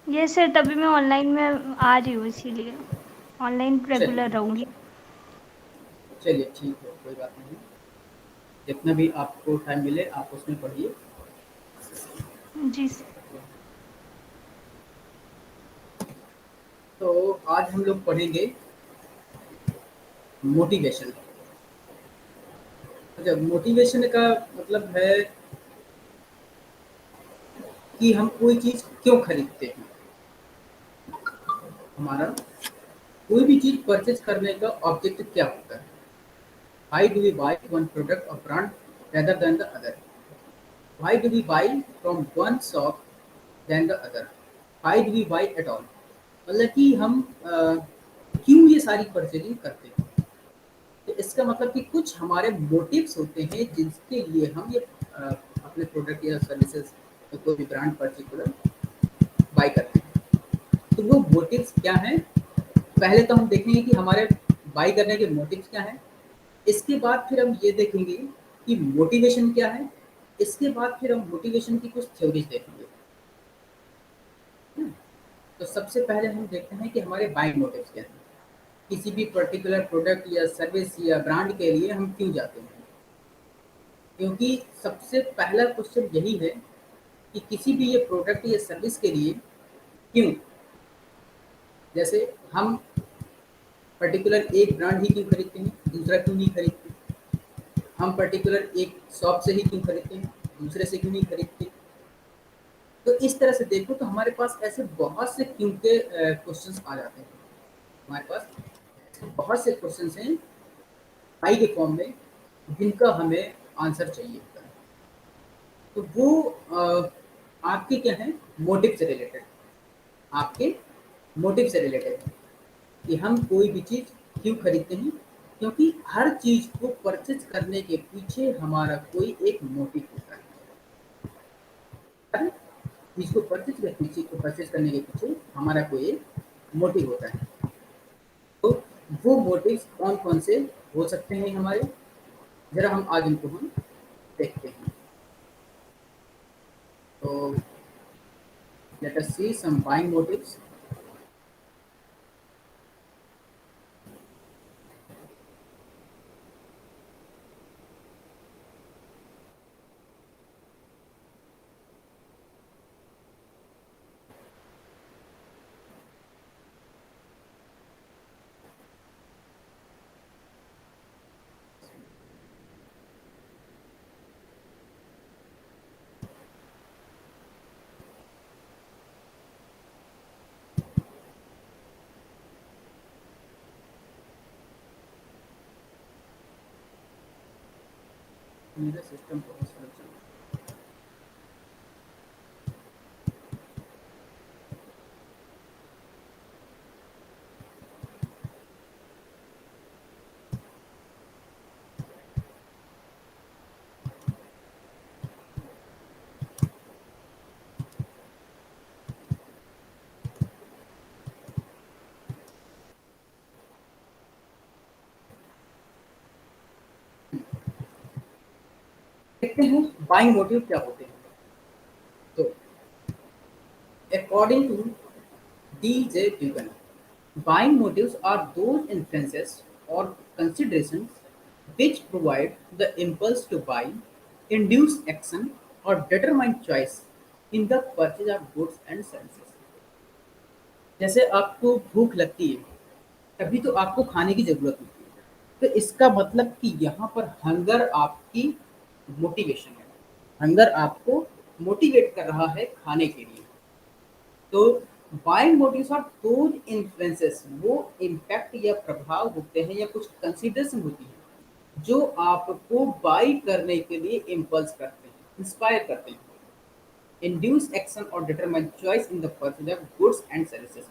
ये सर तभी मैं ऑनलाइन में आ रही हूँ, इसीलिए ऑनलाइन रेगुलर चलिए, रहूँगी। चलिए ठीक है, कोई बात नहीं। जितना भी आपको टाइम मिले आप उसमें पढ़िए। जी सर। तो आज हम लोग पढ़ेंगे मोटिवेशन। अच्छा, मोटिवेशन का मतलब है कि हम कोई चीज़ क्यों खरीदते हैं। हमारा कोई भी चीज़ परचेज़ करने का ऑब्जेक्टिव क्या होता है? Why do we buy one product or brand rather than the other? Why do we buy from one shop than the other? Why do we buy at all? मतलब कि हम क्यों ये सारी परचेजिंग करते हैं। तो इसका मतलब कि कुछ हमारे मोटिव्स होते हैं जिसके लिए हम ये अपने प्रोडक्ट या सर्विसेज या कोई भी ब्रांड पर्टिकुलर बाय करते हैं। तो वो मोटिव्स क्या हैं? पहले तो हम देखेंगे कि हमारे बाय करने के मोटिव्स क्या हैं। इसके बाद फिर हम ये देखेंगे कि मोटिवेशन क्या है। इसके बाद फिर हम मोटिवेशन की कुछ थ्योरीज देखेंगे। तो सबसे पहले हम देखते हैं कि हमारे बाइंग मोटिव्स क्या हैं। किसी भी पर्टिकुलर प्रोडक्ट या सर्विस या ब्रांड के लिए हम क्यों जाते हैं। क्योंकि सबसे पहला क्वेश्चन यही है कि किसी भी ये प्रोडक्ट या सर्विस के लिए क्यों। जैसे हम पर्टिकुलर एक ब्रांड ही क्यों खरीदते हैं, दूसरा क्यों नहीं खरीदते। हम पर्टिकुलर एक शॉप से ही क्यों खरीदते हैं, दूसरे से क्यों नहीं खरीदते। तो इस तरह से देखो तो हमारे पास ऐसे बहुत से क्यों के क्वेश्चंस आ जाते हैं। हमारे पास बहुत से क्वेश्चंस हैं आई के फॉर्म में जिनका हमें आंसर चाहिए होता है। तो वो आपके क्या है, मोटिव से रिलेटेड। आपके मोटिव से रिलेटेड है कि हम कोई भी चीज़ क्यों खरीदते हैं। क्योंकि हर चीज़ को परचेज करने के पीछे हमारा कोई एक मोटिव होता है। हर चीज़ को परचेज करने के पीछे हमारा कोई एक मोटिव होता है। तो वो मोटिव्स कौन कौन से हो सकते हैं हमारे, जरा हम आज इनको हम देखते हैं। तो let us see some buying motives. मेरा सिस्टम बहुत स्लो चल रहा है। देखते हैं बाइंग मोटिव क्या होते हैं। तो according to DJ Dugan, buying motives are those influences or considerations which provide the impulse to buy, induce action, or determine choice in the purchase of goods and services। जैसे आपको भूख लगती है तभी तो आपको खाने की ज़रूरत होती है। तो इसका मतलब कि यहाँ पर हंगर आपकी मोटिवेशन है। हंगर आपको मोटिवेट कर रहा है खाने के लिए। तो buying motives are those influences, वो इम्पैक्ट या प्रभाव होते हैं या कुछ कंसिडरेशन होती है जो आपको बाई करने के लिए इम्पल्स करते हैं, इंस्पायर करते हैं। इंड्यूस एक्शन और determine choice in the purchase of goods and services,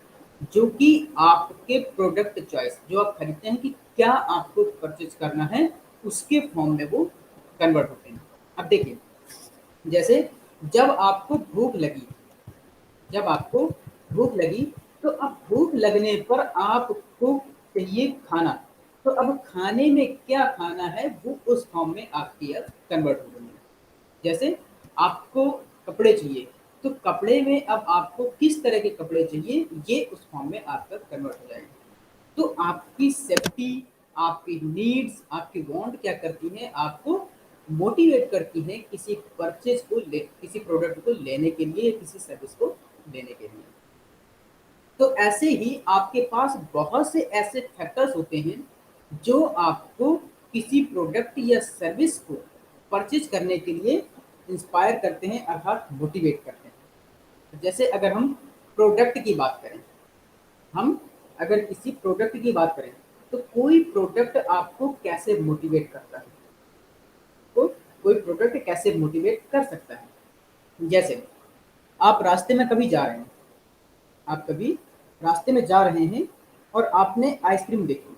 जो कि आपके प्रोडक्ट चॉइस जो आप खरीदते हैं कि क्या आपको परचेज करना है उसके फॉर्म में वो कन्वर्ट होते हैं। अब देखिए, जैसे जब आपको भूख लगी, जब आपको भूख लगी तो अब भूख लगने पर आपको चाहिए खाना। तो अब खाने में क्या खाना है वो उस फॉर्म में आपकी अब कन्वर्ट हो गई है। जैसे आपको कपड़े चाहिए तो कपड़े में अब आपको किस तरह के कपड़े चाहिए, ये उस फॉर्म में आपका कन्वर्ट हो जाएगा। तो आपकी सेफ्टी, आपकी नीड्स, आपकी वांट क्या करती हैं, आपको मोटिवेट करती हैं किसी परचेज को ले, किसी प्रोडक्ट को लेने के लिए, किसी सर्विस को लेने के लिए। तो ऐसे ही आपके पास बहुत से ऐसे फैक्टर्स होते हैं जो आपको किसी प्रोडक्ट या सर्विस को परचेज करने के लिए इंस्पायर करते हैं, अर्थात मोटिवेट करते हैं। जैसे अगर हम प्रोडक्ट की बात करें, हम अगर किसी प्रोडक्ट की बात करें, तो कोई प्रोडक्ट आपको कैसे मोटिवेट करता है, तो कोई प्रोडक्ट कैसे मोटिवेट कर सकता है। जैसे आप रास्ते में कभी जा रहे हैं, आप कभी रास्ते में जा रहे हैं और आपने आइसक्रीम देखी,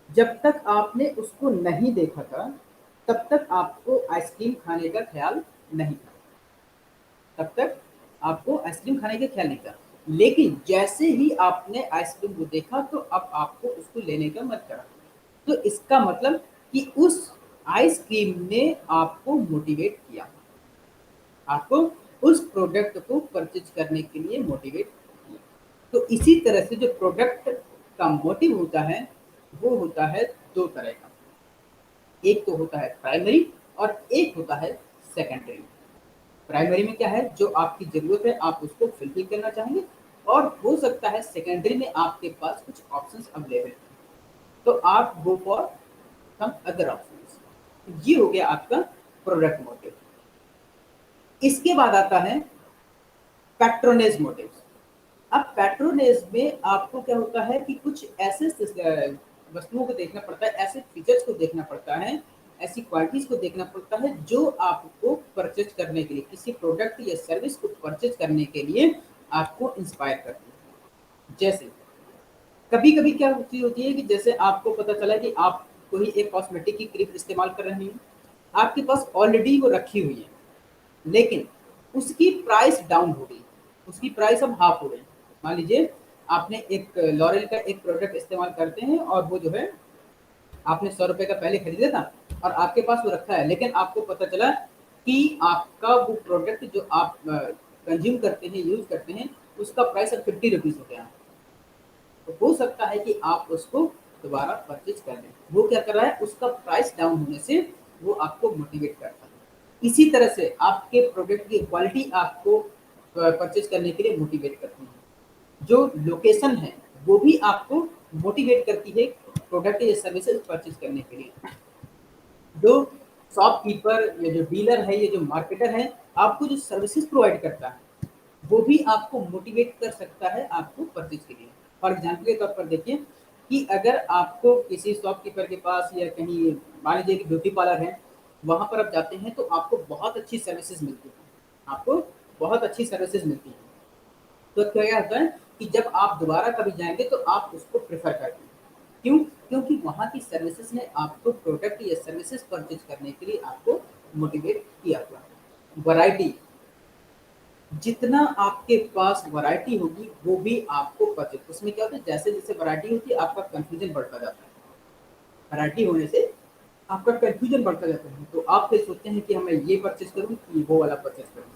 जब तक आपने उसको नहीं देखा था तब तक आपको आइसक्रीम खाने का ख्याल नहीं था, तब तक आपको आइसक्रीम खाने का ख्याल नहीं था। लेकिन जैसे ही आपने आइसक्रीम को देखा तो अब आपको उसको लेने का मन करा। तो इसका मतलब कि उस आइसक्रीम ने आपको मोटिवेट किया, आपको उस प्रोडक्ट को परचेज करने के लिए मोटिवेट किया। तो इसी तरह से जो प्रोडक्ट का मोटिव होता है वो होता है दो तरह का, एक तो होता है प्राइमरी और एक होता है सेकेंडरी। प्राइमरी में क्या है, जो आपकी ज़रूरत है आप उसको फुलफिल करना चाहेंगे, और हो सकता है सेकेंडरी में आपके पास कुछ ऑप्शंस अवेलेबल हैं, तो आप go for some other options. ये हो गया आपका प्रोडक्ट मोटिव। इसके बाद आता है पैट्रोनेज मोटिव्स। अब पैट्रोनेज में आपको क्या होता है कि कुछ ऐसे वस्तुओं को देखना पड़ता है, ऐसे फीचर्स को देखना पड़ता है, ऐसी क्वालिटीज को देखना पड़ता है जो आपको परचेज करने के लिए, किसी प्रोडक्ट या सर्विस को परचेज करने के लिए आपको इंस्पायर करती है। जैसे कभी कभी क्या चीज होती है कि जैसे आपको पता चला कि आप कोई एक कॉस्मेटिक की क्रीम इस्तेमाल कर रहे हैं, आपके पास ऑलरेडी वो रखी हुई है, लेकिन उसकी प्राइस डाउन हो गई, उसकी प्राइस अब हाफ हो गई। मान लीजिए आपने एक लॉरेल का एक प्रोडक्ट इस्तेमाल करते हैं और वो जो है आपने 100 रुपए का पहले खरीदा था और आपके पास वो रखा है, लेकिन आपको पता चला कि आपका वो प्रोडक्ट जो आप कंज्यूम करते हैं, यूज करते हैं, उसका प्राइस अब 50 रुपीज़ हो गया। तो हो सकता है कि आप उसको दोबारा परचेज कर लें। वो क्या कर रहा है, उसका प्राइस डाउन होने से वो आपको मोटिवेट करता है। इसी तरह से आपके प्रोडक्ट की क्वालिटी आपको परचेज करने के लिए मोटिवेट करती है। जो लोकेशन है वो भी आपको मोटिवेट करती है प्रोडक्ट या सर्विसेज परचेज करने के लिए। जो शॉपकीपर या जो डीलर है या जो मार्केटर है, आपको जो सर्विसेज प्रोवाइड करता है, वो भी आपको मोटिवेट कर सकता है आपको परचेज के लिए। फॉर एग्जाम्पल के तौर पर देखिए कि अगर आपको किसी शॉपकीपर के पास या कहीं मान लीजिए कि ब्यूटी पार्लर है, वहाँ पर आप जाते हैं तो आपको बहुत अच्छी सर्विसेज मिलती है, आपको बहुत अच्छी सर्विसेज मिलती है। तो क्या होता है कि जब आप दोबारा कभी जाएंगे तो आप उसको प्रेफर करते हैं। क्यों? क्योंकि वहाँ की सर्विसेज ने आपको प्रोडक्ट या सर्विसेज परचेज करने के लिए आपको मोटिवेट किया हुआ है। वैरायटी, जितना आपके पास वैरायटी होगी वो भी आपको परचेज, उसमें क्या होता है जैसे जैसे वैरायटी होती है आपका कंफ्यूजन बढ़ता जाता है। वैरायटी होने से आपका कंफ्यूजन बढ़ता जाता है, तो आप फिर सोचते हैं कि हमें ये परचेज करूँ कि वो वाला परचेज करूँ।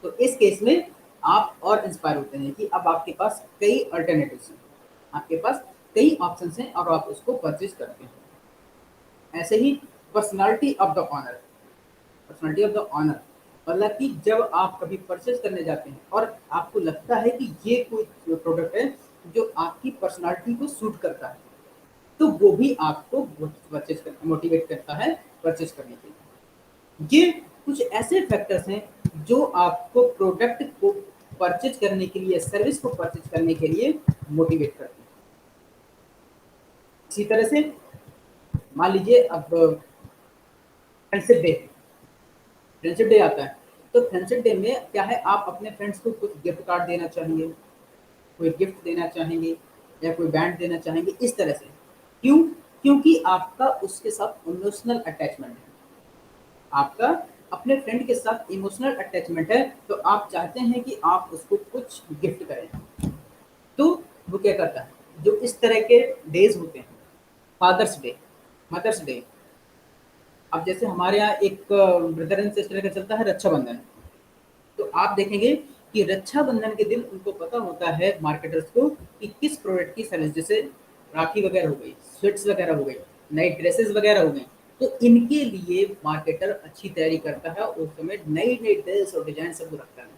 तो इस केस में आप और इंस्पायर होते हैं कि अब आपके पास कई अल्टरनेटिव्स हैं, आपके पास कई ऑप्शंस हैं और आप उसको परचेज करते हैं। ऐसे ही personality of the owner, personality of the owner मतलब कि जब आप कभी परचेज करने जाते हैं और आपको लगता है कि ये कोई प्रोडक्ट है जो आपकी पर्सनालिटी को सूट करता है, तो वो भी आपको परचेज कर मोटिवेट करता है परचेज करने के लिए। ये कुछ ऐसे फैक्टर्स हैं जो आपको प्रोडक्ट को परचेज करने के लिए, सर्विस को परचेज करने के लिए मोटिवेट करते हैं। इसी तरह से मान लीजिए अब फ्रेंडशिप डे, फ्रेंडशिप डे आता है, तो फ्रेंडशिप डे में क्या है, आप अपने फ्रेंड्स को कुछ गिफ्ट कार्ड देना चाहेंगे, कोई गिफ्ट देना चाहेंगे या कोई बैंड देना चाहेंगे, इस तरह से। क्यों? क्योंकि आपका उसके साथ इमोशनल अटैचमेंट है, आपका अपने फ्रेंड के साथ इमोशनल अटैचमेंट है, तो आप चाहते हैं कि आप उसको कुछ गिफ्ट करें। तो वो क्या करता है, जो इस तरह के डेज होते हैं, फादर्स डे, मदर्स डे, अब जैसे हमारे यहाँ एक ब्रदर एंड सिस्टर का चलता है रक्षाबंधन, तो आप देखेंगे कि रक्षाबंधन के दिन उनको पता होता है मार्केटर्स को कि किस प्रोडक्ट की सेल्स, जैसे राखी वगैरह हो गई, स्वीट्स वगैरह हो गई, नई ड्रेसेस वगैरह हो गई, तो इनके लिए मार्केटर अच्छी तैयारी करता है, उस समय नई नई ड्रेस और डिजाइन सब रखता है।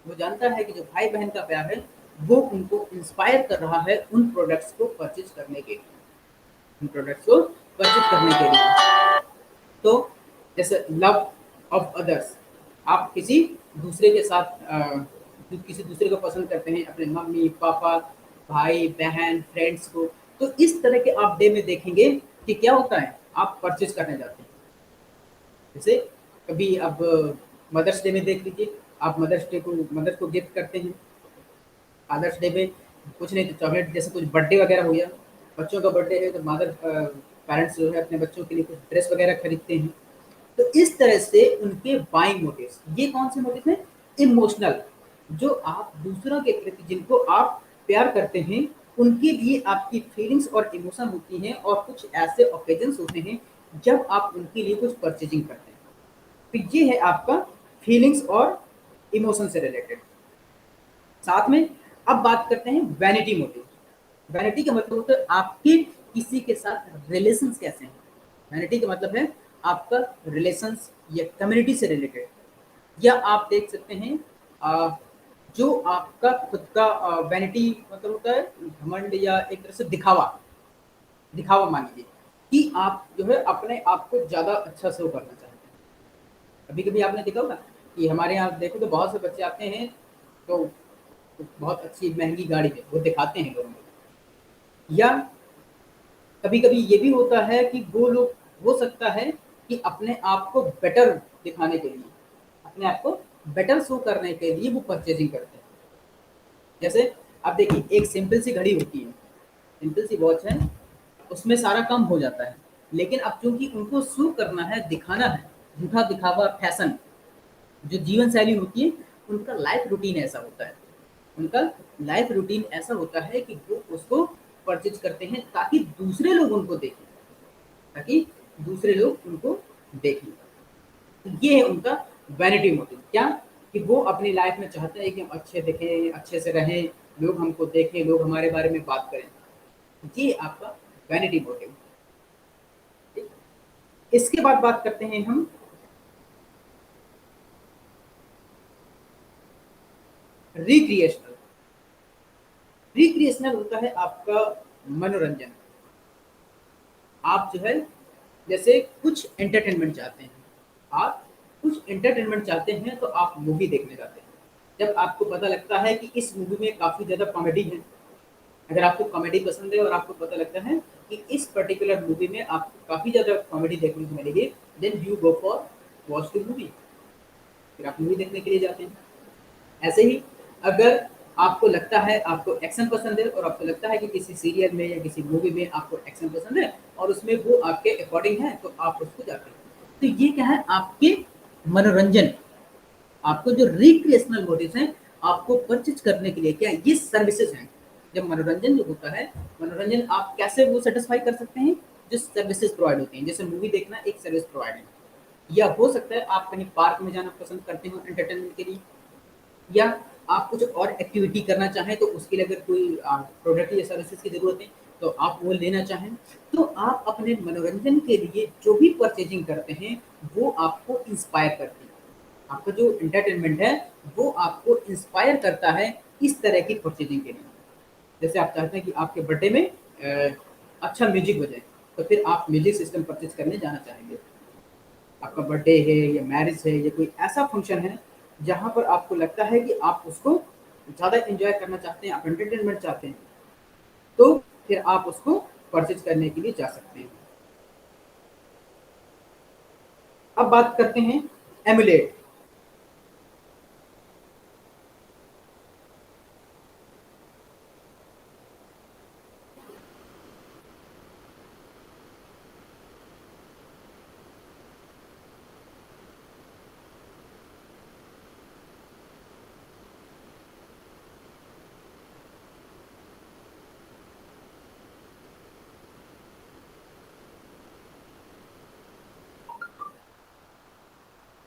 वो जानता है कि जो भाई बहन का प्यार है वो उनको इंस्पायर कर रहा है उन प्रोडक्ट्स को परचेज करने के लिए, उन प्रोडक्ट्स को परचेज करने के लिए। तो जैसे लव ऑफ अदर्स, आप किसी दूसरे के साथ किसी दूसरे को पसंद करते हैं, अपने मम्मी पापा, भाई बहन, फ्रेंड्स को, तो इस तरह के आप डे में देखेंगे कि क्या होता है, आप परचेज करने जाते हैं। जैसे कभी अब मदर्स डे में देख लीजिए, आप मदर्स को गिफ्ट करते हैं। फादर्स डे पे कुछ नहीं तो चॉकलेट, जैसे कुछ बर्थडे वगैरह हो गया, बच्चों का बर्थडे है तो मदर पेरेंट्स जो है अपने बच्चों के लिए कुछ ड्रेस वगैरह खरीदते हैं। तो इस तरह से उनके बाइंग मोटिव्स, ये कौन से मोटिव हैं? इमोशनल, जो आप दूसरों के प्रति जिनको आप प्यार करते हैं उनके लिए आपकी फीलिंग्स और इमोशन होती हैं, और कुछ ऐसे ओकेजन्स होते हैं जब आप उनके लिए कुछ परचेजिंग करते हैं। तो ये है आपका फीलिंग्स और इमोशन से रिलेटेड। साथ में अब बात करते हैं वैनिटी मोटिव। वैनिटी का मतलब होता है आपके किसी के साथ रिलेशंस कैसे हैं। वैनिटी का मतलब है आपका रिलेशंस या कम्युनिटी से रिलेटेड, या आप देख सकते हैं अ, जो आपका खुद का वैनिटी मतलब होता है घमंड, या एक तरह से दिखावा, दिखावा मान लीजिए कि आप जो है अपने आप को ज़्यादा अच्छा शो करना चाहते हैं। कभी कभी आपने देखा होगा कि हमारे यहाँ देखो तो बहुत से बच्चे आते हैं, तो बहुत अच्छी महंगी गाड़ी में वो दिखाते हैं लोगों को। या कभी कभी ये भी होता है कि वो लोग, हो सकता है कि अपने आप को बेटर दिखाने के लिए, अपने आप को बेटर शो करने के लिए वो परचेजिंग करते हैं। जैसे आप देखिए एक सिंपल सी घड़ी होती है, सिंपल सी वॉच है, उसमें सारा काम हो जाता है। लेकिन अब चूंकि उनको शो करना है, दिखाना है, झूठा दिखावा, फैशन, जो जीवन शैली होती है, उनका लाइफ रूटीन ऐसा होता है, उनका लाइफ रूटीन ऐसा होता है कि वो उसको परचेज करते हैं ताकि दूसरे लोग उनको देखें, ताकि दूसरे लोग उनको देखें। तो ये है उनका वैनिटी मोटिव। क्या? कि वो अपनी लाइफ में चाहते हैं कि हम अच्छे दिखें, अच्छे से रहें, लोग हमको देखें, लोग हमारे बारे में बात करें। ये आपका वैनिटी मोटिव। इसके बाद बात करते हैं हम रिक्रिएशनल। रिक्रिएशनल होता है आपका मनोरंजन। आप जो है जैसे कुछ एंटरटेनमेंट चाहते हैं, आप कुछ एंटरटेनमेंट चाहते हैं तो आप मूवी देखने जाते हैं। जब आपको पता लगता है कि इस मूवी में काफ़ी ज़्यादा कॉमेडी है, अगर आपको कॉमेडी पसंद है और आपको पता लगता है कि इस पर्टिकुलर मूवी में आपको काफ़ी ज़्यादा कॉमेडी देखने को मिलेगी, then you go for watch the movie, फिर आप मूवी देखने के लिए जाते हैं। ऐसे ही अगर आपको लगता है, आपको एक्शन पसंद है और आपको लगता है कि किसी सीरियल में या किसी मूवी में आपको एक्शन पसंद है और उसमें वो आपके अकॉर्डिंग है, तो आप उसको जाते हैं। तो ये क्या है? आपके मनोरंजन, आपको जो रिक्रिएशनल मोटिव्स हैं, आपको परचेज करने के लिए क्या ये सर्विसेज हैं। जब मनोरंजन जो होता है, मनोरंजन आप कैसे वो सेटिस्फाई कर सकते हैं? जो सर्विसेज प्रोवाइड होती हैं, जैसे मूवी देखना एक सर्विस प्रोवाइड है, या हो सकता है आप कहीं पार्क में जाना पसंद करते हो एंटरटेनमेंट के लिए, या आप कुछ और एक्टिविटी करना चाहें तो उसके लिए अगर कोई प्रोडक्ट या सर्विसेज की ज़रूरत है तो आप वो लेना चाहें, तो आप अपने मनोरंजन के लिए जो भी परचेजिंग करते हैं वो आपको इंस्पायर करती है। आपका जो एंटरटेनमेंट है वो आपको इंस्पायर करता है इस तरह की परचेजिंग के लिए। जैसे आप चाहते हैं कि आपके बर्थडे में अच्छा म्यूजिक बजे, तो फिर आप म्यूजिक सिस्टम परचेज करने जाना चाहेंगे। आपका बर्थडे है या मैरिज है या कोई ऐसा फंक्शन है जहाँ पर आपको लगता है कि आप उसको ज़्यादा एंजॉय करना चाहते हैं, आप एंटरटेनमेंट चाहते हैं, तो फिर आप उसको परचेज करने के लिए जा सकते हैं। अब बात करते हैं एमुलेट।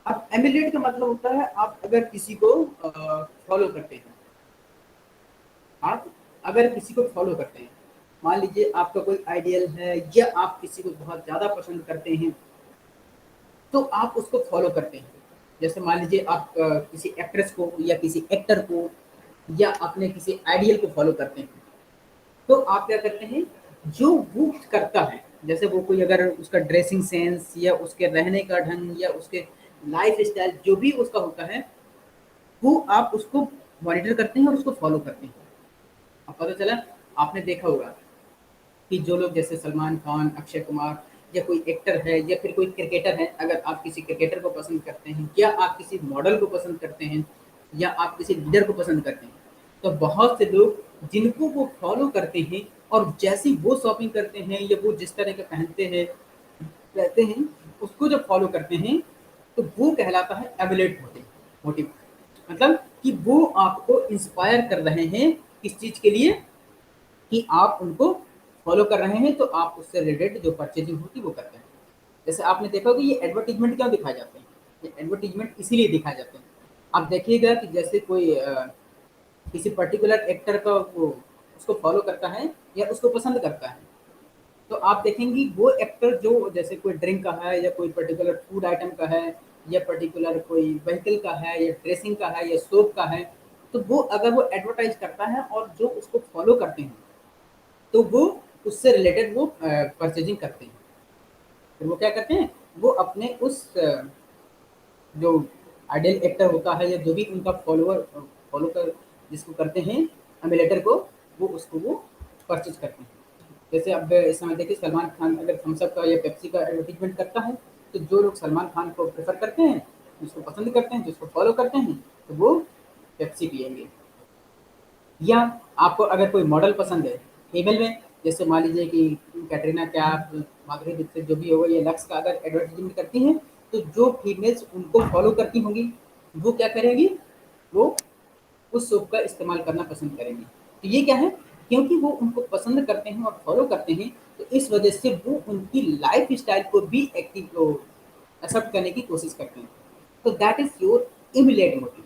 अब एमुलेट का मतलब होता है आप अगर किसी को फॉलो करते हैं, आप अगर किसी को फॉलो करते हैं, मान लीजिए आपका कोई आइडियल है या आप किसी को बहुत ज़्यादा पसंद करते हैं, तो आप उसको फॉलो करते हैं। जैसे मान लीजिए आप किसी एक्ट्रेस को या किसी एक्टर को या अपने किसी आइडियल को फॉलो करते हैं, तो आप क्या करते हैं, जो वो करता है, जैसे वो कोई अगर उसका ड्रेसिंग सेंस या उसके रहने का ढंग या उसके लाइफ स्टाइल जो भी उसका होता है, वो आप उसको मॉनिटर करते हैं और उसको फॉलो करते हैं। अब पता चला, आपने देखा होगा कि जो लोग जैसे सलमान खान, अक्षय कुमार या कोई एक्टर है या फिर कोई क्रिकेटर है, अगर आप किसी क्रिकेटर को पसंद करते हैं या आप किसी मॉडल को पसंद करते हैं या आप किसी लीडर को पसंद करते हैं, तो बहुत से लोग जिनको वो फॉलो करते हैं और जैसी वो शॉपिंग करते हैं या वो जिस तरह के पहनते हैं रहते हैं, उसको जब फॉलो करते हैं, तो वो कहलाता है एमुलेट मोटिव। मोटिव मतलब कि वो आपको इंस्पायर कर रहे हैं किस चीज़ के लिए, कि आप उनको फॉलो कर रहे हैं, तो आप उससे रिलेटेड जो परचेजिंग होती है वो करते हैं। जैसे आपने देखा होगा, ये एडवर्टीजमेंट क्यों दिखाए जाते हैं, ये एडवर्टीजमेंट इसीलिए दिखाए जाते हैं। आप देखिएगा कि जैसे कोई किसी पर्टिकुलर एक्टर का वो उसको फॉलो करता है या उसको पसंद करता है, तो आप देखेंगे वो एक्टर जो जैसे कोई ड्रिंक का है या कोई पर्टिकुलर फूड आइटम का है या पर्टिकुलर कोई व्हीकल का है या ड्रेसिंग का है या सोप का है, तो वो अगर वो एडवर्टाइज करता है और जो उसको फॉलो करते हैं, तो वो उससे रिलेटेड वो परचेजिंग करते हैं। फिर वो क्या करते हैं, वो अपने उस जो आइडियल एक्टर होता है या जो भी उनका फॉलोअर फॉलो कर जिसको करते हैं एमुलेटर को, वो परचेज करते हैं। जैसे अब इस समय देखिए, सलमान खान अगर थम्स अप का या पेप्सी का एडवर्टीजमेंट करता है, तो जो लोग सलमान खान को प्रेफर करते हैं, जिसको पसंद करते हैं, जिसको फॉलो करते हैं, तो वो पेप्सी पिएंगे। या आपको अगर कोई मॉडल पसंद है फीमेल में, जैसे मान लीजिए कि कैटरीना कैफ, माधुरी दीक्षित जो भी होगा, ये लक्स का अगर एडवर्टाइजमेंट करती हैं, तो जो फीमेल्स उनको फॉलो करती होंगी, वो क्या करेंगी, वो उस सोप का इस्तेमाल करना पसंद करेंगे। तो ये क्या है, क्योंकि वो उनको पसंद करते हैं और फॉलो करते हैं, तो इस वजह से वो उनकी लाइफ स्टाइल को भी एक्टिव एक्सेप्ट करने की कोशिश करते हैं। तो दैट इज योर इमिलेट मोटिव।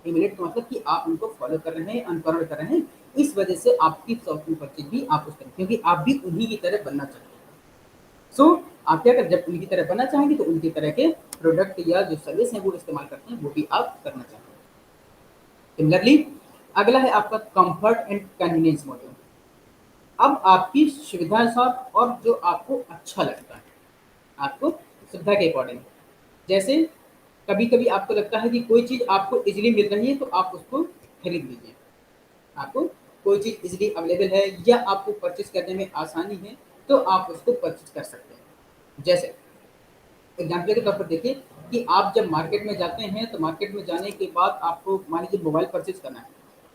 इमिलेट का मतलब कि आप उनको फॉलो कर रहे हैं, अनुकरण कर रहे हैं, इस वजह से आपकी शॉपिंग परचेज भी आप उस तरह, क्योंकि आप भी उन्हीं की तरह बनना चाहते हैं। सो आप क्या कर, जब उनकी तरह बनना चाहेंगे, तो उनकी तरह के प्रोडक्ट या जो सर्विस है वो इस्तेमाल करते हैं, वो भी आप करना चाहते हैं। सिमिलरली अगला है आपका कंफर्ट एंड कन्वीनियंस मॉडल। अब आपकी सुविधा साथ और जो आपको अच्छा लगता है, आपको सुविधा के अकॉर्डिंग। जैसे कभी कभी आपको लगता है कि कोई चीज़ आपको इजीली मिल रही है, तो आप उसको खरीद लीजिए। आपको कोई चीज़ इजीली अवेलेबल है या आपको परचेज करने में आसानी है, तो आप उसको परचेज कर सकते हैं। जैसे एग्जाम्पल के तौर पर देखिए कि आप जब मार्केट में जाते हैं, तो मार्केट में जाने के बाद आपको मान लीजिए मोबाइल परचेज करना है,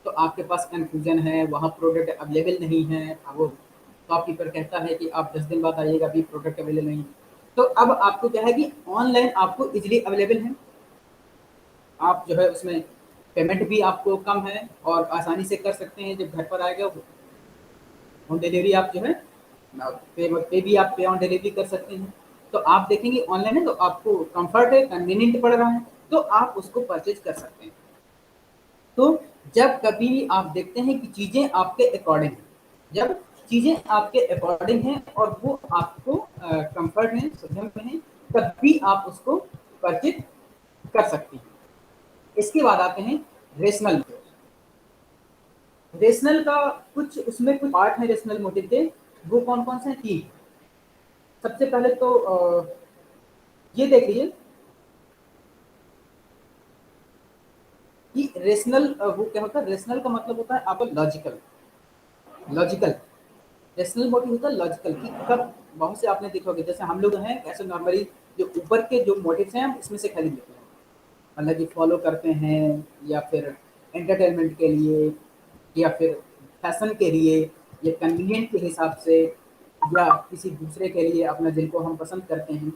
तो आपके पास कन्फ्यूजन है, वहाँ प्रोडक्ट अवेलेबल नहीं है, अब वो शॉपकीपर कहता है कि आप 10 दिन बाद आइएगा, अभी प्रोडक्ट अवेलेबल नहीं। तो अब आपको क्या है कि ऑनलाइन आपको इजीली अवेलेबल है, आप जो है उसमें पेमेंट भी आपको कम है और आसानी से कर सकते हैं। जब घर पर आएगा होम डिलीवरी आप जो है पे भी आप पे ऑन डिलीवरी कर सकते हैं। तो आप देखेंगे ऑनलाइन है, तो आपको कंफर्ट है, कन्वीनियंट पड़ रहा है, तो आप उसको परचेज कर सकते हैं। तो जब कभी आप देखते हैं कि चीज़ें आपके अकॉर्डिंग हैं, जब चीज़ें आपके अकॉर्डिंग हैं और वो आपको कंफर्ट है, सुविधा में है, तभी आप उसको परचेज कर सकते हैं। इसके बाद आते हैं रेशनल। रेशनल का कुछ उसमें कुछ पार्ट है रेशनल मोटिव के, वो कौन कौन से हैं, तीन। सबसे पहले तो ये देख लीजिए कि रेशनल वो क्या होता है, रेशनल का मतलब होता है आपका लॉजिकल। लॉजिकल रेशनल मोटिव होता है लॉजिकल, कि कब बहुत से आपने देखा होगा, जैसे हम लोग हैं ऐसे नॉर्मली जो ऊपर के जो मोटिव्स हैं, हम इसमें से खरीद लेते हैं, मतलब कि फॉलो करते हैं या फिर एंटरटेनमेंट के लिए या फिर फैशन के लिए या कन्वीनियंट के हिसाब से या किसी दूसरे के लिए अपना, जिनको हम पसंद करते हैं,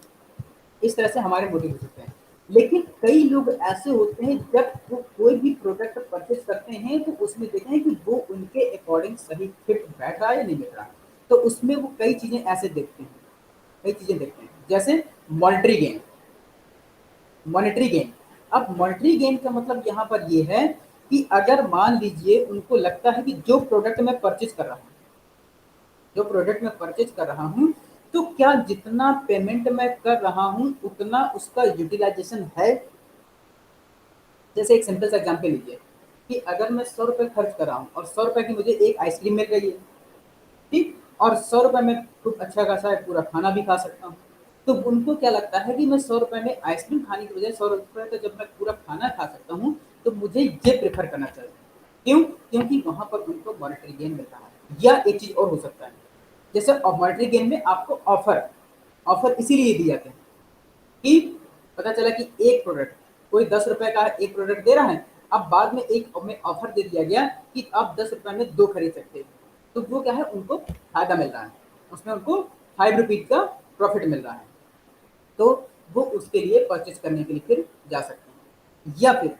इस तरह से हमारे मोटिव हो सकते हैं। लेकिन कई लोग ऐसे होते हैं, जब वो कोई भी प्रोडक्ट परचेज करते हैं, तो उसमें देखते हैं कि वो उनके अकॉर्डिंग सही फिट बैठ रहा है या नहीं बैठ रहा है, तो उसमें वो कई चीज़ें ऐसे देखते हैं, कई चीज़ें देखते हैं, जैसे मॉनिटरी गेम। Monetary gain. अब मॉनेटरी गेन का मतलब यहाँ पर ये है कि अगर मान लीजिए उनको लगता है कि जो प्रोडक्ट मैं परचेज कर रहा हूँ, जो प्रोडक्ट मैं परचेज कर रहा हूँ, तो क्या जितना पेमेंट मैं कर रहा हूँ उतना उसका यूटिलाइजेशन है। जैसे एक सिंपल सा एग्जाम्पल लीजिए कि अगर मैं 100 रुपये खर्च कर रहा हूँ और 100 रुपये की मुझे एक आइसक्रीम मिल रही है, ठीक, और 100 रुपये में खूब अच्छा खासा पूरा खाना भी खा सकता हूँ, तो उनको क्या लगता है कि मैं 100 रुपये में आइसक्रीम खाने की बजाय 100 रुपये का जब मैं पूरा खाना खा सकता हूँ, तो मुझे ये प्रेफर करना चाहिए। क्यों? क्योंकि वहां पर उनको मॉनेटरी गेन मिल रहा है। या एक चीज और हो सकता है, जैसे मॉनेटरी गेन में आपको ऑफर ऑफर इसीलिए दिए जाते हैं कि पता चला कि एक प्रोडक्ट, कोई 10 रुपए का एक प्रोडक्ट दे रहा है, अब बाद में एक में ऑफर दे दिया गया कि आप 10 रुपए में दो खरीद सकते हैं, तो वो क्या है, उनको फायदा मिल रहा है, उसमें उनको 5 रुपीज का प्रॉफिट मिल रहा है, तो वो उसके लिए परचेज करने के लिए फिर जा सकते हैं। या फिर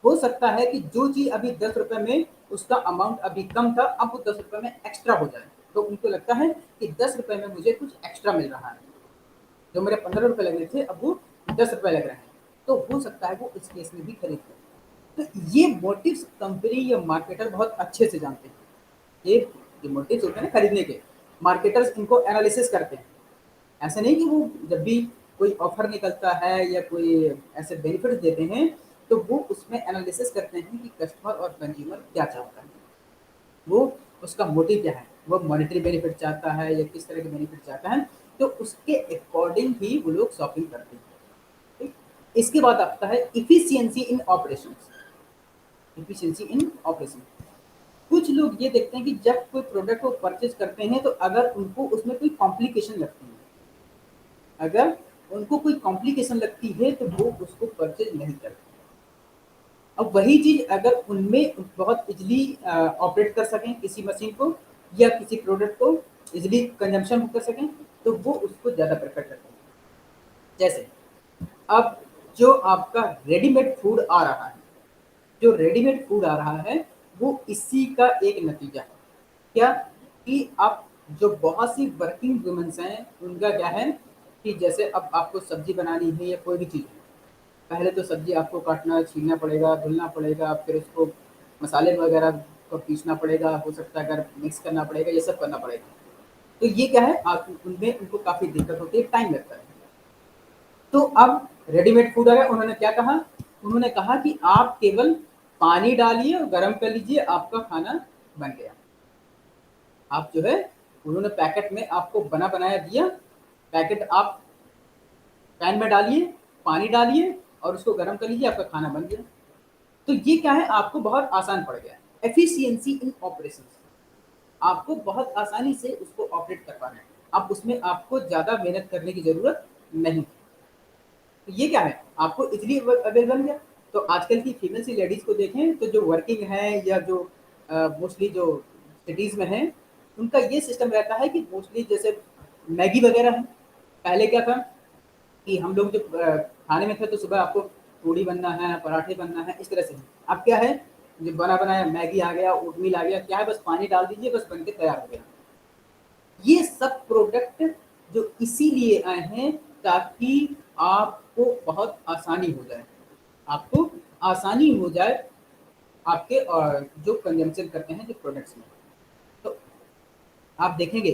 हो सकता है कि जो चीज अभी 10 रुपए में उसका अमाउंट अभी कम था, अब वो 10 रुपए में एक्स्ट्रा हो जाए, तो उनको लगता है कि 10 रुपए में मुझे कुछ एक्स्ट्रा मिल रहा है, जो मेरे 15 रुपए लग रहे थे अब वो 10 रुपए लग रहे हैं, तो हो सकता है वो इस केस में भी खरीद लें। तो ये मोटिव्स कंपनी या मार्केटर बहुत अच्छे से जानते हैं। ये जो मोटिव्स होते हैं ना खरीदने के, मार्केटर्स इनको एनालिसिस करते हैं। ऐसा नहीं कि वो जब भी कोई ऑफर निकलता है या कोई ऐसे बेनिफिट्स देते हैं, तो वो उसमें एनालिसिस करते हैं कि कस्टमर और कंज्यूमर क्या चाहता है, वो उसका मोटिव क्या है, वो मॉनेटरी बेनिफिट चाहता है या किस तरह के बेनिफिट चाहता है, तो उसके अकॉर्डिंग ही वो लोग शॉपिंग करते हैं। ठीक? इसके बाद आता है इफिशियंसी इन ऑपरेशन। इफिशियंसी इन ऑपरेशन, कुछ लोग ये देखते हैं कि जब कोई प्रोडक्ट को परचेज करते हैं तो अगर उनको उसमें कोई कॉम्प्लिकेशन लगती है, अगर उनको कोई कॉम्प्लिकेशन लगती है तो वो उसको परचेज नहीं करते। अब वही चीज अगर उनमें बहुत इजीली ऑपरेट कर सकें किसी मशीन को या किसी प्रोडक्ट को इजीली कंजम्पशन कर सकें, तो वो उसको ज़्यादा प्रेफर करते हैं। जैसे अब जो आपका रेडीमेड फूड आ रहा है, जो रेडीमेड फूड आ रहा है वो इसी का एक नतीजा है। क्या? कि आप जो बहुत सी वर्किंग वुमेन्स हैं उनका क्या है कि जैसे अब आपको सब्जी बनानी है या कोई भी चीज़ है, पहले तो सब्जी आपको काटना छीलना पड़ेगा, धुलना पड़ेगा, फिर उसको मसाले वगैरह को पीसना पड़ेगा, हो सकता है अगर मिक्स करना पड़ेगा, ये सब करना पड़ेगा। तो ये क्या है, आप उनमें उनको काफ़ी दिक्कत होती है, टाइम लगता है। तो अब रेडीमेड फूड आ गया, उन्होंने क्या कहा, उन्होंने कहा कि आप केवल पानी डालिए और गर्म कर लीजिए, आपका खाना बन गया। आप जो है, उन्होंने पैकेट में आपको बना बनाया दिया, पैकेट आप पैन में डालिए, पानी डालिए और उसको गर्म कर लीजिए, आपका खाना बन गया। तो ये क्या है, आपको बहुत आसान पड़ गया। एफिशिएंसी इन ऑपरेशन, आपको बहुत आसानी से उसको ऑपरेट कर पा रहे हैं, अब उसमें आपको ज़्यादा मेहनत करने की ज़रूरत नहीं। तो ये क्या है, आपको इजीली अवेलेबल बन गया। तो आजकल की फीमेल सी लेडीज़ को देखें तो जो वर्किंग है या जो मोस्टली जो सिटीज़ में हैं, उनका ये सिस्टम रहता है कि मोस्टली जैसे मैगी वगैरह है। पहले क्या था कि हम लोग जब खाने में थे तो सुबह आपको पूड़ी बनना है, पराठे बनना है, इस तरह से। अब क्या है, जो बना बनाया मैगी आ गया, ओटमील आ गया, क्या है बस पानी डाल दीजिए, बस बन के तैयार हो गया। ये सब प्रोडक्ट जो इसीलिए आए हैं ताकि आपको बहुत आसानी हो जाए, आपको आसानी हो जाए आपके जो कंजम्पशन करते हैं जो प्रोडक्ट्स में। तो आप देखेंगे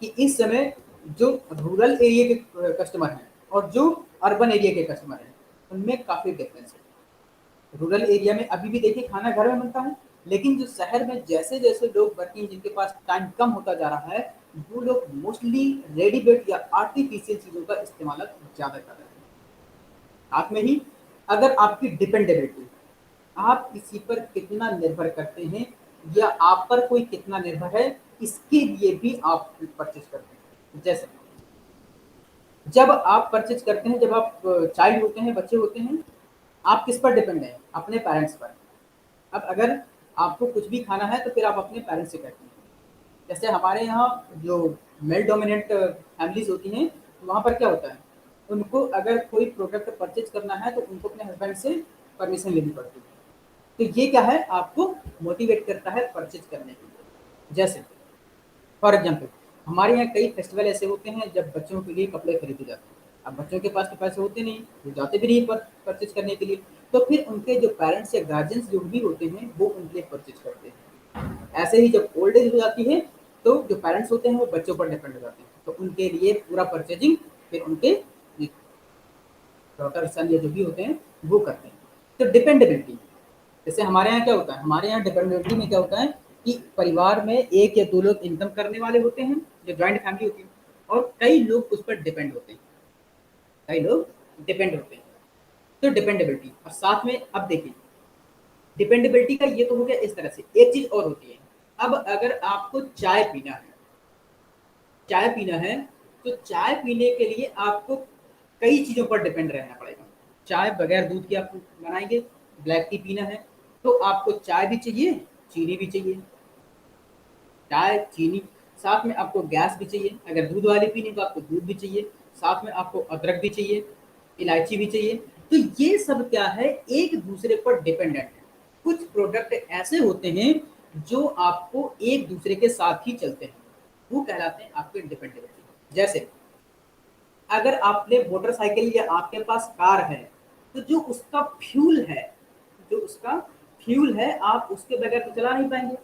कि इस समय जो रूरल एरिया के कस्टमर हैं और जो अर्बन एरिया के कस्टमर हैं, उनमें काफ़ी डिफरेंस है। रूरल एरिया में अभी भी देखिए खाना घर में बनता है, लेकिन जो शहर में जैसे जैसे लोग वर्किंग जिनके पास टाइम कम होता जा रहा है, वो लोग मोस्टली रेडीमेड या आर्टिफिशियल चीज़ों का इस्तेमाल ज़्यादा कर रहे हैं। आप में ही अगर आपकी डिपेंडेबिलिटी, आप किसी पर कितना निर्भर करते हैं या आप पर कोई कितना निर्भर है, इसके लिए भी आप परचेज करते हैं। जैसे जब आप परचेज करते हैं, जब आप चाइल्ड होते हैं, बच्चे होते हैं, आप किस पर डिपेंड हैं? अपने पेरेंट्स पर। अब अगर आपको कुछ भी खाना है तो फिर आप अपने पेरेंट्स से कहते हैं। जैसे हमारे यहाँ जो मेल डोमिनेंट फैमिलीज होती हैं, वहाँ पर क्या होता है, उनको अगर कोई प्रोडक्ट परचेज करना है तो उनको अपने हस्बैंड से परमिशन लेनी पड़ती है। तो ये क्या है, आपको मोटिवेट करता है परचेज करने के लिए। जैसे फॉर एग्जाम्पल, हमारे यहाँ कई फेस्टिवल ऐसे होते हैं जब बच्चों के लिए कपड़े खरीदे जाते हैं। अब बच्चों के पास तो पैसे होते नहीं, वो जाते भी नहीं परचेज करने के लिए, तो फिर उनके जो पेरेंट्स या गार्जियंस जो भी होते हैं वो उनके लिए परचेज करते हैं। ऐसे ही जब ओल्ड एज हो जाती है तो जो पेरेंट्स होते हैं वो बच्चों पर डिपेंड हो जाते हैं, तो उनके लिए पूरा परचेजिंग फिर उनके डॉटर सन या जो भी होते हैं वो करते हैं। तो डिपेंडेबिलिटी, जैसे हमारे यहाँ क्या होता है, हमारे यहाँ डिपेंडेबिलिटी में क्या होता है कि परिवार में एक या दो लोग इनकम करने वाले होते हैं, जो जॉइंट फैमिली होती है, और कई लोग उस पर डिपेंड होते हैं, कई लोग डिपेंड होते हैं। तो डिपेंडेबिलिटी, और साथ में अब देखिए डिपेंडेबिलिटी का ये तो हो गया इस तरह से, एक चीज और होती है। अब अगर आपको चाय पीना है, चाय पीना है, तो चाय पीने के लिए आपको कई चीज़ों पर डिपेंड रहना पड़ेगा। चाय बगैर दूध के आप बनाएँगे, ब्लैक टी पीना है, तो आपको चाय भी चाहिए, चीनी भी चाहिए। चाय, चीनी, साथ में आपको गैस भी चाहिए, अगर दूध वाली पीनी है तो आपको दूध भी चाहिए, साथ में आपको अदरक भी चाहिए, इलायची भी चाहिए। तो ये सब क्या है, एक-दूसरे पर डिपेंडेंट है। कुछ प्रोडक्ट ऐसे होते हैं जो आपको एक-दूसरे के साथ ही चलते हैं, वो कहलाते हैं आपके डिपेंडेबिलिटी। जैसे अगर आपने मोटरसाइकिल या आपके पास कार है, तो जो उसका फ्यूल है, जो उसका फ्यूल है, आप उसके बगैर तो चला नहीं पाएँगे।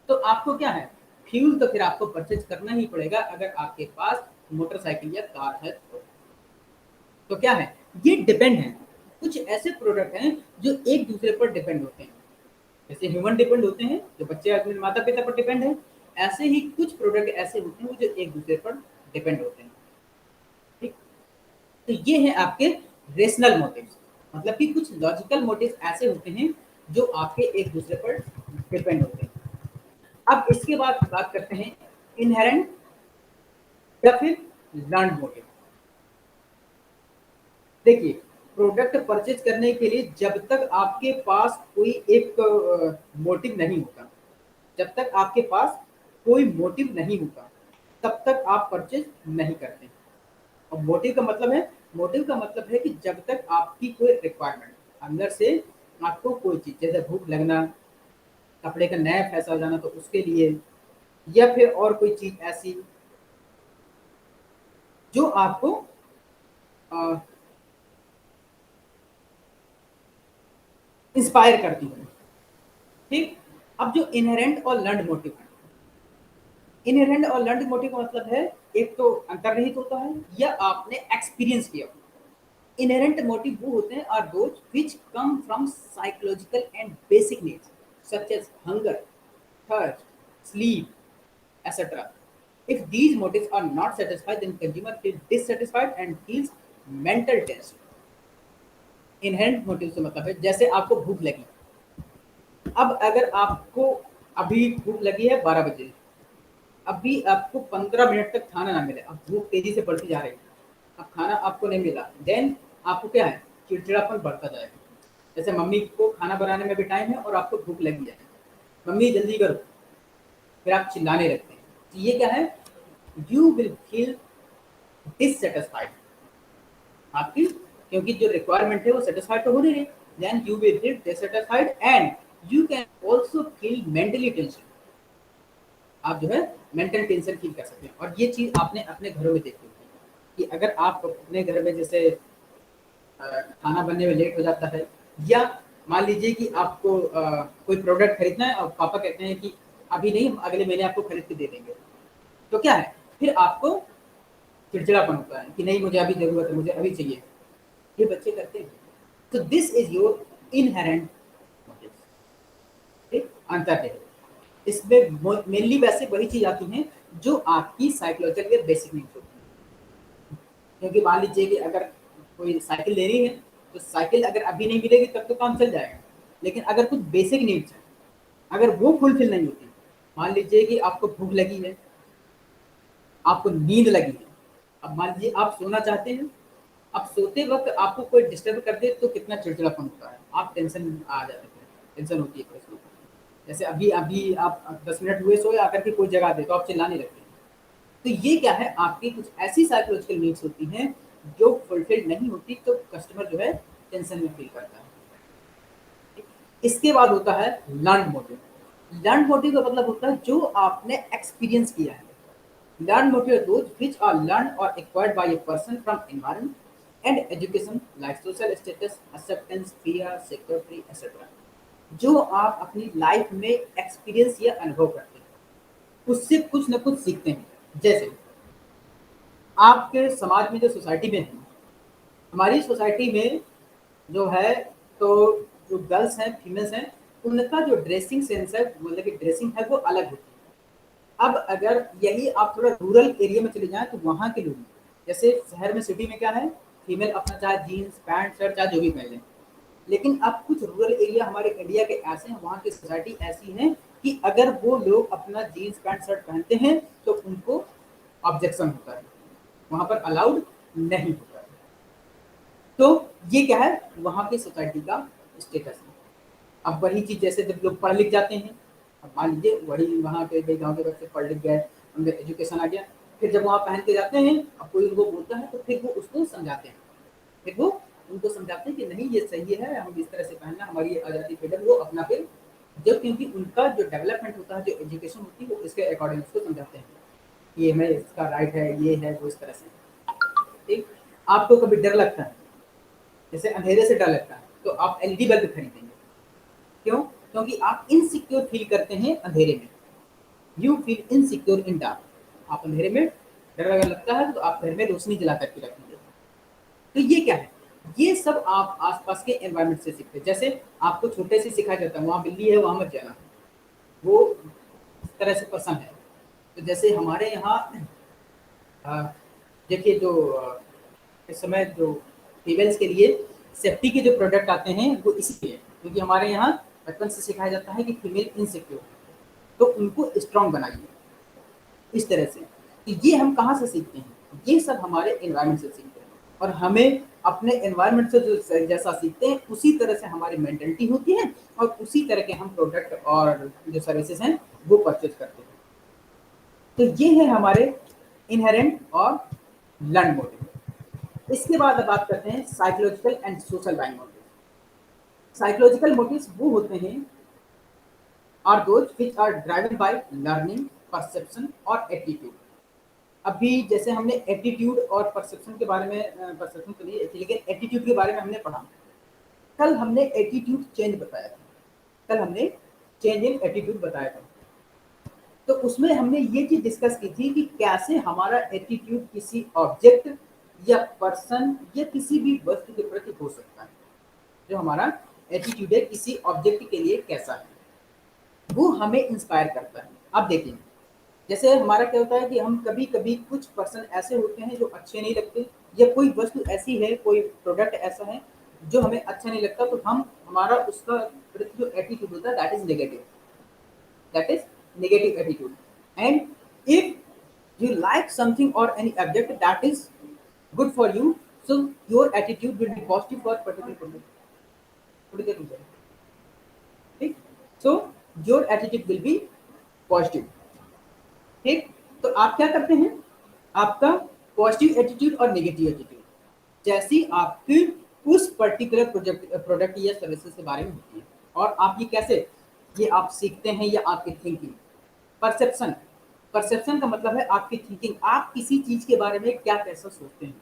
तो आपको क्या है, फ्यूल तो फिर आपको परचेज़ करना ही पड़ेगा अगर आपके पास मोटरसाइकिल या कार है तो। तो क्या है, ये डिपेंड है। कुछ ऐसे प्रोडक्ट हैं जो एक-दूसरे पर डिपेंड होते हैं। जैसे ह्यूमन डिपेंड होते हैं, जो बच्चे अपने माता-पिता पर डिपेंड हैं, ऐसे ही कुछ प्रोडक्ट ऐसे होते हैं जो एक-दूसरे पर डिपेंड होते हैं। ठीक? तो ये हैं आपके रेशनल मोटिव्स, मतलब कि कुछ लॉजिकल मोटिव्स ऐसे होते हैं जो आपके एक दूसरे पर डिपेंड होते हैं। अब इसके बाद बात करते हैं इनहेरेंट या फिर लर्न्ड मोटिव। देखिए, प्रोडक्ट परचेज करने के लिए जब तक आपके पास कोई एक मोटिव नहीं होता, जब तक आपके पास कोई मोटिव नहीं होता, तब तक आप परचेज नहीं करते। और मोटिव का मतलब है कि जब तक आपकी कोई रिक्वायरमेंट अंदर से, आपको कोई चीज़ जैसे भूख लगना, कपड़े का नया फैसा हो जाना तो उसके लिए, या फिर और कोई चीज़ ऐसी जो आपको इंस्पायर करती है। ठीक? अब जो इनहेरेंट और लर्न्ड मोटिव है, इनहेरेंट और लर्न्ड मोटिव का मतलब है, एक तो अंतर्निहित होता है या आपने एक्सपीरियंस किया। Inherent motive वो होते हैं are those which come from psychological and basic needs such as hunger, thirst, sleep, etc. If these motives are not satisfied, then consumer feels dissatisfied and feels mental tension. Inherent motive से मतलब है जैसे आपको भूख लगी, अब अगर आपको अभी भूख लगी है 12 बजे, अभी आपको 15 मिनट तक खाना ना मिले, अब भूख तेजी से बढ़ती जा रही है, अब खाना आपको नहीं मिला, देन आपको क्या है, चिड़चिड़ापन बढ़ता जाएगा। जैसे मम्मी को खाना बनाने में भी टाइम है और आपको भूख लगी है, मम्मी जल्दी करो, फिर आप चिल्लाने लगते हैं, तो ये क्या है, यू विल फील डिससेटिस्फाइड, आपकी क्योंकि जो रिक्वायरमेंट है वो सेटिस्फाइड तो हो नहीं रही, then you will feel dissatisfied and you can also feel mentally tension, आप जो है मेंटल टेंशन फील कर सकते हैं। और ये चीज़ आपने अपने घरों में देखी होगी कि अगर आप अपने घर में जैसे खाना बनने में लेट हो जाता है, या मान लीजिए कि आपको कोई प्रोडक्ट खरीदना है और पापा कहते हैं कि अभी नहीं, हम अगले महीने आपको खरीद के दे देंगे, तो क्या है, फिर आपको चिड़चिड़ापन होता है कि नहीं मुझे अभी ज़रूरत है, मुझे अभी चाहिए, ये बच्चे करते हैं। तो this is your inherent motive. ठीक, अंतर है इसमें, मेनली वैसे वही चीज़ आती हैं जो आपकी साइकोलॉजिकल या बेसिक नीड्स होती हैं। क्योंकि मान लीजिए कि अगर कोई साइकिल लेनी है, तो साइकिल अगर अभी नहीं मिलेगी तब तो काम चल जाएगा, लेकिन अगर कुछ बेसिक नीड्स हैं, अगर वो फुलफिल नहीं होती, मान लीजिए कि आपको भूख लगी है, आपको नींद लगी है, अब मान लीजिए आप सोना चाहते हैं, अब सोते वक्त आपको कोई डिस्टर्ब कर दे तो कितना चिड़चिड़ापन होता है, आप टेंशन आ जाते हैं, टेंशन होती है कुछ लोगों को। जैसे अभी अभी आप 10 मिनट हुए सोए, आकर के कोई जगा दे तो आप चिल्लाने लगते हैं। तो ये क्या है, आपकी कुछ ऐसी साइकोलॉजिकल नीड्स होती हैं जो फुलफिल नहीं होती, तो कस्टमर जो है टेंशन में फील करता है। इसके बाद होता है लर्न्ड मोटिव। लर्न्ड मोटिव का मतलब होता है जो आपने एक्सपीरियंस किया है, Learned motive are those which are learned or acquired by a person from environment and education like social status, acceptance, fear, security, etc. जो आप अपनी लाइफ में एक्सपीरियंस या अनुभव करते हैं उससे कुछ न कुछ सीखते हैं। जैसे आपके समाज में जो सोसाइटी में है, हमारी सोसाइटी में जो है, तो जो गर्ल्स हैं, फीमेल्स हैं, उनका जो ड्रेसिंग सेंस है, मतलब कि ड्रेसिंग है, वो अलग होती है। अब अगर यही आप थोड़ा रूरल एरिया में चले जाएँ तो वहाँ के लोग, जैसे शहर में, सिटी में क्या है, फीमेल अपना चाहे जीन्स, पैंट, शर्ट चाहे जो भी पहन लें। लेकिन अब कुछ रूरल एरिया हमारे इंडिया के ऐसे हैं, वहाँ की सोसाइटी ऐसी है कि अगर वो लोग अपना जीन्स, पैंट, शर्ट पहनते हैं तो उनको ऑब्जेक्शन होता है, वहाँ पर अलाउड नहीं होता है। तो ये क्या है, वहाँ की सोसाइटी का स्टेटस है। अब वही चीज़ जैसे जब लोग पढ़ लिख जाते हैं, अब मान लीजिए वही वहाँ के भाई गाँव के बच्चे पढ़ लिख गए, उनका एजुकेशन आ गया, फिर जब वहाँ पहन के जाते हैं, अब कोई उनको बोलता है तो फिर वो उसको समझाते हैं, फिर वो उनको समझाते हैं कि नहीं ये सही है, हम इस तरह से पहनना, हमारी आज़ादी, फ्रीडम, वो अपना फिर जब, क्योंकि उनका जो डेवलपमेंट होता है, जो एजुकेशन होती है, वो इसके अकॉर्डिंग उसको समझाते हैं कि ये मैं इसका राइट है, ये है, वो इस तरह से। ठीक, आपको कभी डर लगता है, जैसे अंधेरे से डर लगता है, तो आप एलईडी बल्ब खरीदेंगे। क्यों? क्योंकि आप इनसिक्योर फील करते हैं अंधेरे में। You feel insecure in dark. आप अंधेरे में डर अगर लगता है तो आप घर में रोशनी जला करके रखेंगे। तो ये क्या है? ये सब आप आसपास के एनवायरनमेंट से सीखते हैं। जैसे आपको छोटे से सिखाया जाता है, वहाँ बिल्ली है, वहाँ मत जाना, वो इस तरह से पसंद है। तो जैसे हमारे यहाँ अ, देखिए, जो इस समय जो फीमेल्स के लिए सेफ्टी के जो प्रोडक्ट आते हैं वो इसलिए, क्योंकि हमारे यहाँ बचपन से सिखाया जाता है कि फीमेल इनसिक्योर, तो उनको स्ट्रांग बनाइए इस तरह से। तो ये हम कहाँ से सीखते हैं? ये सब हमारे एनवायरनमेंट से सीखते हैं, और हमें अपने एनवायरनमेंट से जो जैसा सीखते हैं उसी तरह से हमारी मेंटलिटी होती है, और उसी तरह के हम प्रोडक्ट और जो सर्विसेज हैं वो परचेज करते हैं। तो ये है हमारे इनहेरेंट और लर्न मोटिव। इसके बाद अब बात करते हैं psychological and social buying motive. Psychological motives वो होते हैं are those which are driven by learning, perception और एटीट्यूड। अभी जैसे हमने एटीट्यूड और परसेप्शन के बारे में, परसेप्शन तो नहीं लेकिन एटीट्यूड के बारे में हमने पढ़ा। कल हमने एटीट्यूड चेंज बताया था, कल हमने चेंज इन एटीट्यूड बताया था। तो उसमें हमने ये चीज डिस्कस की थी कि कैसे हमारा एटीट्यूड किसी ऑब्जेक्ट या पर्सन या किसी भी वस्तु के प्रति हो सकता है। जो हमारा एटीट्यूड है किसी ऑब्जेक्ट के लिए कैसा है, वो हमें इंस्पायर करता है। अब देखिए, जैसे हमारा क्या होता है कि हम कभी कभी कुछ पर्सन ऐसे होते हैं जो अच्छे नहीं लगते, या कोई वस्तु ऐसी है, कोई प्रोडक्ट ऐसा है जो हमें अच्छा नहीं लगता, तो हम हमारा उसका प्रति जो एटीट्यूड होता है that is negative, that is negative attitude. And if you like something or any object that is good for you, so your attitude will be positive for particular product. What do you think? ठीक, so your attitude will be positive। ठीक, तो आप क्या करते हैं, आपका positive attitude और negative attitude जैसी आपकी उस पर्टिकुलर प्रोजेक्ट, प्रोडक्ट या सर्विसेज के बारे में होती है। और आप ये कैसे, ये आप सीखते हैं या आपकी थिंकिंग। परसेप्शन, परसेप्शन का मतलब है आपकी थिंकिंग, आप किसी चीज के बारे में क्या कैसा सोचते हैं।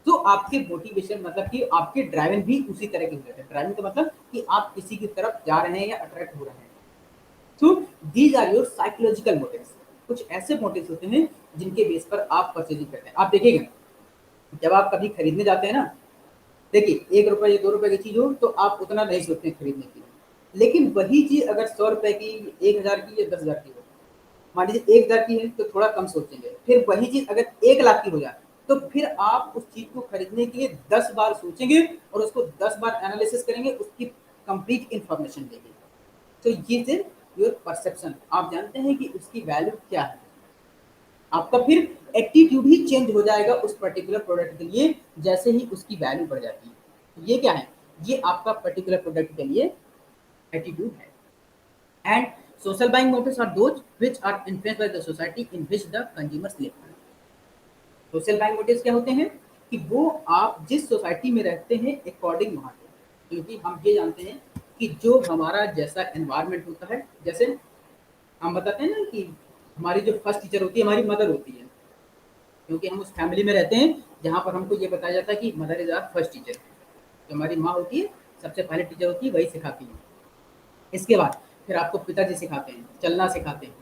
तो आपके मोटिवेशन, मतलब कि आपके ड्राइविंग भी उसी तरह के हो जाते हैं। ड्राइविंग का मतलब कि आप किसी की तरफ जा रहे हैं या अट्रैक्ट हो रहे हैं। तो these are your psychological motives. कुछ ऐसे मोटिव्स होते हैं जिनके बेस पर आप परचेजिंग करते हैं। आप देखिएगा, जब आप कभी खरीदने जाते हैं ना, देखिए 1 रुपए या 2 रुपए की चीज़ हो तो आप उतना नहीं सोचते हैं खरीदने के लिए। लेकिन वही चीज़ अगर 100 रुपए की, 1000 की या 10,000 की हो, मान लीजिए 1000 की है तो थोड़ा कम सोचेंगे। फिर वही चीज़ अगर 1 लाख की हो जाए तो फिर आप उस चीज़ को खरीदने के लिए 10 बार सोचेंगे और उसको 10 बार एनालिसिस करेंगे, उसकी कंप्लीट इंफॉर्मेशन देंगे। तो ये इज योर परसेप्शन। आप जानते हैं कि उसकी वैल्यू क्या है, आपका फिर एटीट्यूड ही चेंज हो जाएगा उस पर्टिकुलर प्रोडक्ट के लिए जैसे ही उसकी वैल्यू बढ़ जाती है। तो ये क्या है, ये आपका पर्टिकुलर प्रोडक्ट के लिए एटीट्यूड है। And social buying motives are those which are influenced by the society in which the consumers live. Social buying motives क्या होते हैं कि वो आप जिस सोसाइटी में रहते हैं अकॉर्डिंग वहाँ के, क्योंकि हम ये जानते हैं कि जो हमारा जैसा एनवायरनमेंट होता है, जैसे हम बताते हैं ना कि हमारी जो फर्स्ट टीचर होती है हमारी मदर होती है, क्योंकि हम उस फैमिली में रहते हैं जहाँ पर हमको ये बताया जाता है कि mother is our first teacher. जो हमारी माँ होती है, सबसे पहले टीचर होती है, वही सिखाती है। इसके बाद फिर आपको पिताजी सिखाते हैं, चलना सिखाते हैं,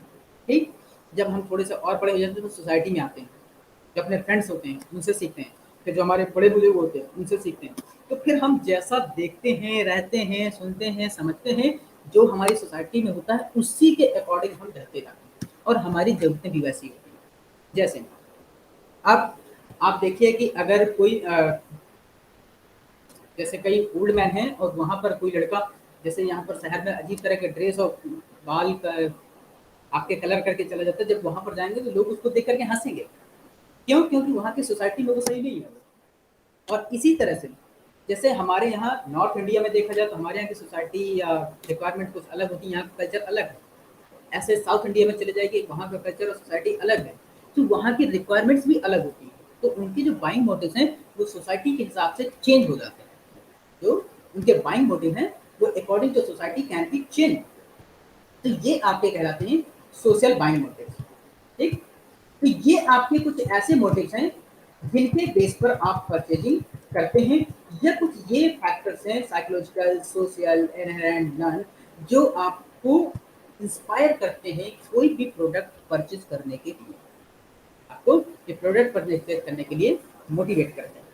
ठीक? जब हम थोड़े से और बड़े हो जाते हैं तो सोसाइटी में आते हैं, जो अपने फ्रेंड्स होते हैं उनसे सीखते हैं, फिर जो हमारे बड़े बुजुर्ग होते हैं उनसे सीखते हैं। तो फिर हम जैसा देखते हैं, रहते हैं, सुनते हैं, समझते हैं, जो हमारी सोसाइटी में होता है उसी के अकॉर्डिंग हम रहते जाते हैं और हमारी ज़रूरतें भी वैसी होती हैं। जैसे अब आप देखिए कि अगर कोई जैसे कई ओल्ड मैन हैं और वहाँ पर कोई लड़का, जैसे यहाँ पर शहर में अजीब तरह के ड्रेस और बाल का आपके कलर करके चला जाता है, जब वहाँ पर जाएँगे तो लोग उसको देख कर के हँसेंगे। क्यों? क्योंकि वहाँ की सोसाइटी में वो सही नहीं है। और इसी तरह से जैसे हमारे यहाँ नॉर्थ इंडिया में देखा जाए तो हमारे यहाँ की सोसाइटी या रिक्वायरमेंट कुछ अलग होती है, यहाँ का कल्चर अलग है। ऐसे साउथ इंडिया में चले जाइए, वहाँ का कल्चर और सोसाइटी अलग है, तो वहाँ की रिक्वायरमेंट्स भी अलग होती हैं। तो उनके जो बाइंग मोटिव्स हैं वो सोसाइटी के हिसाब से चेंज हो जाते हैं। जो उनके बाइंग मोटिव हैं वो according to society can be change. तो ये आपके कहलाते हैं सोशल बाइंग मोटिव्स, ठीक? तो ये आपके कुछ ऐसे मोटिव्स हैं जिनके बेस पर आप परचेजिंग करते हैं, या कुछ ये फैक्टर्स हैं साइकोलॉजिकल, सोशल, इनहेरेंट, नन, जो आपको इंस्पायर करते हैं कोई भी प्रोडक्ट परचेज करने के लिए, आपको ये प्रोडक्ट परचेज करने के लिए मोटिवेट करते हैं,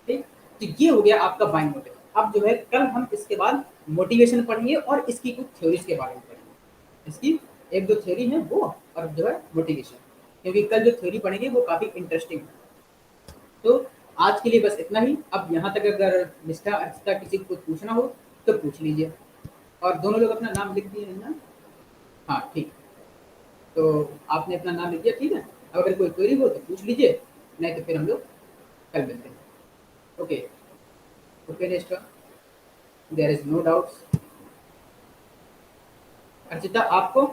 ठीक? तो ये हो गया आपका बाइंग मोटिव। अब जो है कल हम इसके बाद मोटिवेशन पढ़ेंगे और इसकी कुछ थ्योरीज के बारे में पढ़ेंगे। इसकी एक दो थ्योरी है वो, और जो है मोटिवेशन, क्योंकि कल जो थ्योरी पढ़ेंगे वो काफ़ी इंटरेस्टिंग है। तो आज के लिए बस इतना ही। अब यहाँ तक अगर निष्ठा अर्चिता किसी को कुछ पूछना हो तो पूछ लीजिए। और दोनों लोग अपना नाम लिख दिए हैं ना? हाँ ठीक। तो आपने अपना नाम लिख दिया, ठीक है। अगर कोई क्वेरी हो तो पूछ लीजिए, नहीं तो फिर हम लोग कल मिलते हैं। Okay. Okay Nishtha, there is no doubts. Archita आपको?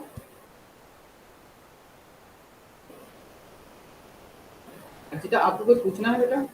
अर्चिता आपको कुछ पूछना है बेटा?